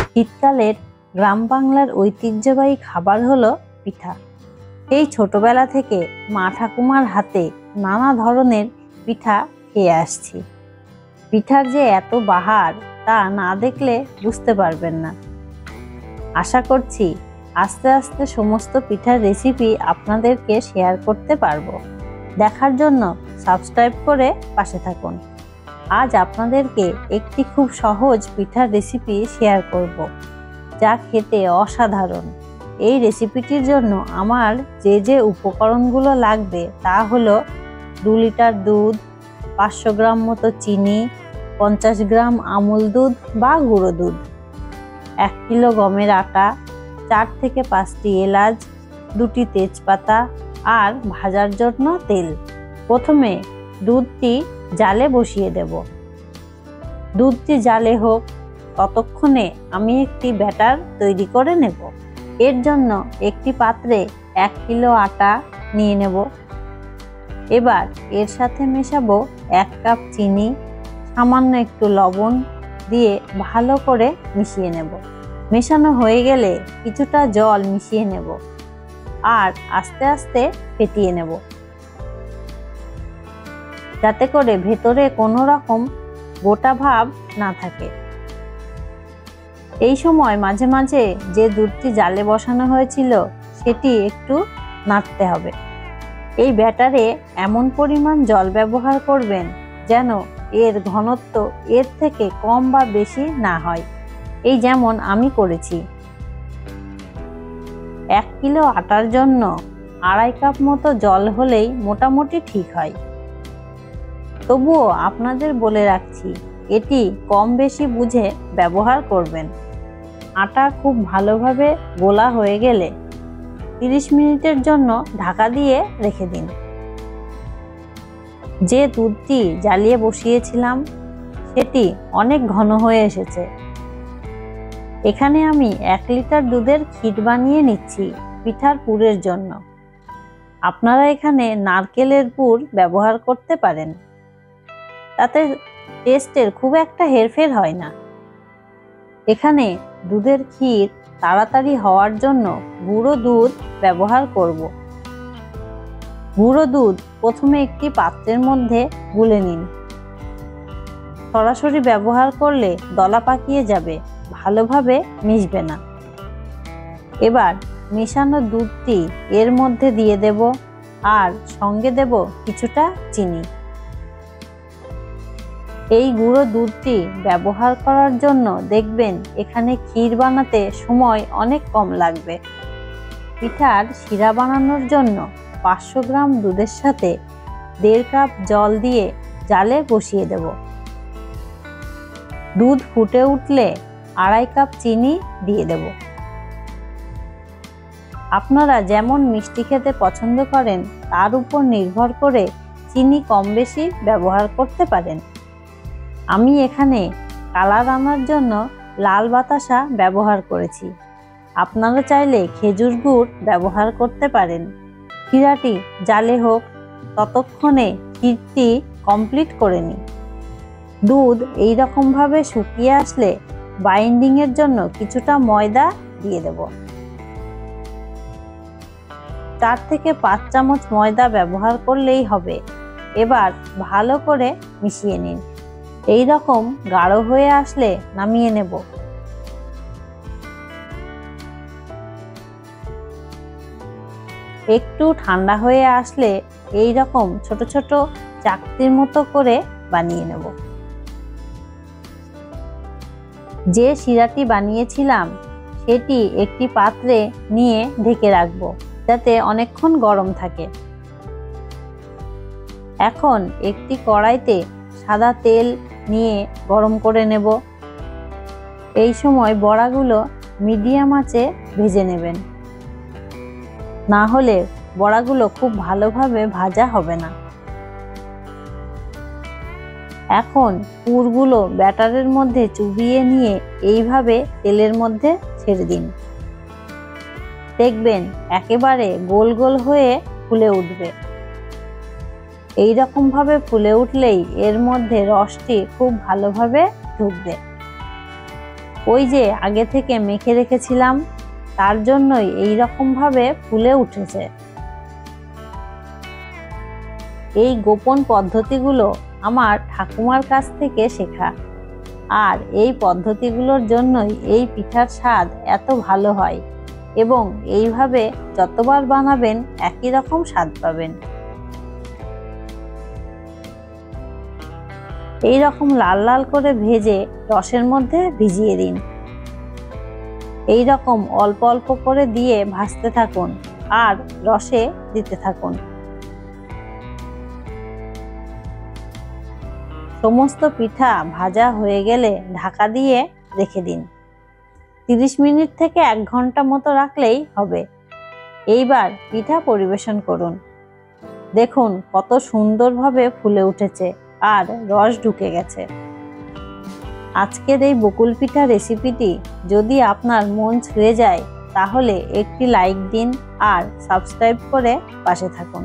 শীতকালের গ্রাম বাংলার ঐতিহ্যবাহী খাবার হলো পিঠা। এই ছোটবেলা থেকে মা ঠাকুমার হাতে নানা ধরনের পিঠা খেয়ে আসছি। পিঠার যে এত বাহার তা না দেখলে বুঝতে পারবেন না। আশা করছি আস্তে আস্তে সমস্ত পিঠার রেসিপি আপনাদেরকে শেয়ার করতে পারবো। দেখার জন্য সাবস্ক্রাইব করে পাশে থাকুন। আজ আপনাদেরকে একটি খুব সহজ পিঠার রেসিপি শেয়ার করব, যা খেতে অসাধারণ। এই রেসিপিটির জন্য আমার যে উপকরণগুলো লাগবে তা হলো 2 লিটার দুধ, 500 গ্রাম মতো চিনি, 50 গ্রাম আমুল দুধ বা গুঁড়ো দুধ, 1 কিলো গমের আটা, 4 থেকে 5টি এলাচ, 2টি তেজপাতা আর ভাজার জন্য তেল। প্রথমে দুধটি জালে বসিয়ে দেব। দুধটি জালে হোক, ততক্ষণে আমি একটি ব্যাটার তৈরি করে নেব। এর জন্য একটি পাত্রে 1 কিলো আটা নিয়ে নেব। এবার এর সাথে মেশাবো 1 কাপ চিনি, সামান্য একটু লবণ দিয়ে ভালো করে মিশিয়ে নেব। মেশানো হয়ে গেলে কিছুটা জল মিশিয়ে নেব আর আস্তে আস্তে ফেটিয়ে নেব, যাতে করে ভেতরে কোনো রকম গোটা ভাব না থাকে। এই সময় মাঝে মাঝে যে দুধটি জালে বসানো হয়েছিল সেটি একটু নাড়তে হবে। এই ব্যাটারে এমন পরিমাণ জল ব্যবহার করবেন যেন এর ঘনত্ব এর থেকে কম বা বেশি না হয়। এই যেমন আমি করেছি। 1 কিলো আটার জন্য 2.5 কাপ মতো জল হলেই মোটামুটি ঠিক হয়। তবুও আপনাদের বলে রাখছি, এটি কম বেশি বুঝে ব্যবহার করবেন। আটা খুব ভালোভাবে গোলা হয়ে গেলে 30 মিনিটের জন্য ঢাকা দিয়ে রেখে দিন। যে দুধটি জ্বালিয়ে বসিয়েছিলাম সেটি অনেক ঘন হয়ে এসেছে। এখানে আমি 1 লিটার দুধের ক্ষীর বানিয়ে নিচ্ছি পিঠার পুরের জন্য। আপনারা এখানে নারকেলের পুর ব্যবহার করতে পারেন, তাতে টেস্টের খুব একটা হেরফের হয় না। এখানে দুধের ক্ষীর তাড়াতাড়ি হওয়ার জন্য গুঁড়ো দুধ ব্যবহার করব। গুঁড়ো দুধ প্রথমে একটি পাত্রের মধ্যে গুলে নিন। সরাসরি ব্যবহার করলে দলা পাকিয়ে যাবে, ভালোভাবে মিশবে না। এবার মেশানো দুধটি এর মধ্যে দিয়ে দেব আর সঙ্গে দেব কিছুটা চিনি। এই গুঁড়ো দুধটি ব্যবহার করার জন্য দেখবেন এখানে ক্ষীর বানাতে সময় অনেক কম লাগবে। পিঠার শিরা বানানোর জন্য 500 গ্রাম দুধের সাথে 1.5 কাপ জল দিয়ে জালে বসিয়ে দেব। দুধ ফুটে উঠলে 2.5 কাপ চিনি দিয়ে দেব। আপনারা যেমন মিষ্টি খেতে পছন্দ করেন তার উপর নির্ভর করে চিনি কম বেশি ব্যবহার করতে পারেন। আমি এখানে কালার আনার জন্য লাল বাতাসা ব্যবহার করেছি। আপনারা চাইলে খেজুর গুড় ব্যবহার করতে পারেন। শিরাটি জালে হোক, ততক্ষণে ক্ষীরটি কমপ্লিট করে নিই। দুধ এই রকমভাবে শুকিয়ে আসলে বাইন্ডিংয়ের জন্য কিছুটা ময়দা দিয়ে দেব। 4 থেকে 5 চামচ ময়দা ব্যবহার করলেই হবে। এবার ভালো করে মিশিয়ে নিন। এই রকম গাঢ় হয়ে আসলে নামিয়ে নেব। একটু ঠান্ডা হয়ে আসলে এই রকম ছোট ছোট চাকতির মতো করে বানিয়ে নেব। যে শিরাটি বানিয়েছিলাম সেটি একটি পাত্রে নিয়ে ঢেকে রাখবো, যাতে অনেকক্ষণ গরম থাকে। এখন একটি কড়াইতে সাদা তেল নিয়ে গরম করে নেব। এই সময় বড়াগুলো মিডিয়াম আঁচে ভেজে নেবেন, না হলে বড়াগুলো খুব ভালোভাবে ভাজা হবে না। এখন পুরগুলো ব্যাটারের মধ্যে চুবিয়ে নিয়ে এইভাবে তেলের মধ্যে ছেড়ে দিন। দেখবেন একেবারে গোল গোল হয়ে ফুলে উঠবে। এই রকম ভাবে ফুলে উঠলেই এর মধ্যে রসটি খুব ভালোভাবে ঢুকবে। ওই যে আগে থেকে মেখে রেখেছিলাম, তার জন্যই এই রকম ভাবে ফুলে উঠেছে। এই গোপন পদ্ধতিগুলো আমার ঠাকুমার কাছ থেকে শেখা, আর এই পদ্ধতিগুলোর জন্যই এই পিঠার স্বাদ এত ভালো হয় এবং এইভাবে যতবার বানাবেন একই রকম স্বাদ পাবেন। এই রকম লাল লাল করে ভেজে রসের মধ্যে ভিজিয়ে দিন। এই রকম অল্প অল্প করে দিয়ে ভাজতে থাকুন আর রসে দিতে থাকুন। সমস্ত পিঠা ভাজা হয়ে গেলে ঢাকা দিয়ে রেখে দিন। 30 মিনিট থেকে 1 ঘন্টা মতো রাখলেই হবে। এইবার পিঠা পরিবেশন করুন। দেখুন কত সুন্দরভাবে ফুলে উঠেছে আর রস ঢুকে গেছে। আজকের এই বকুল পিঠা রেসিপিটি যদি আপনার মন ছুঁয়ে যায় তাহলে একটি লাইক দিন আর সাবস্ক্রাইব করে পাশে থাকুন।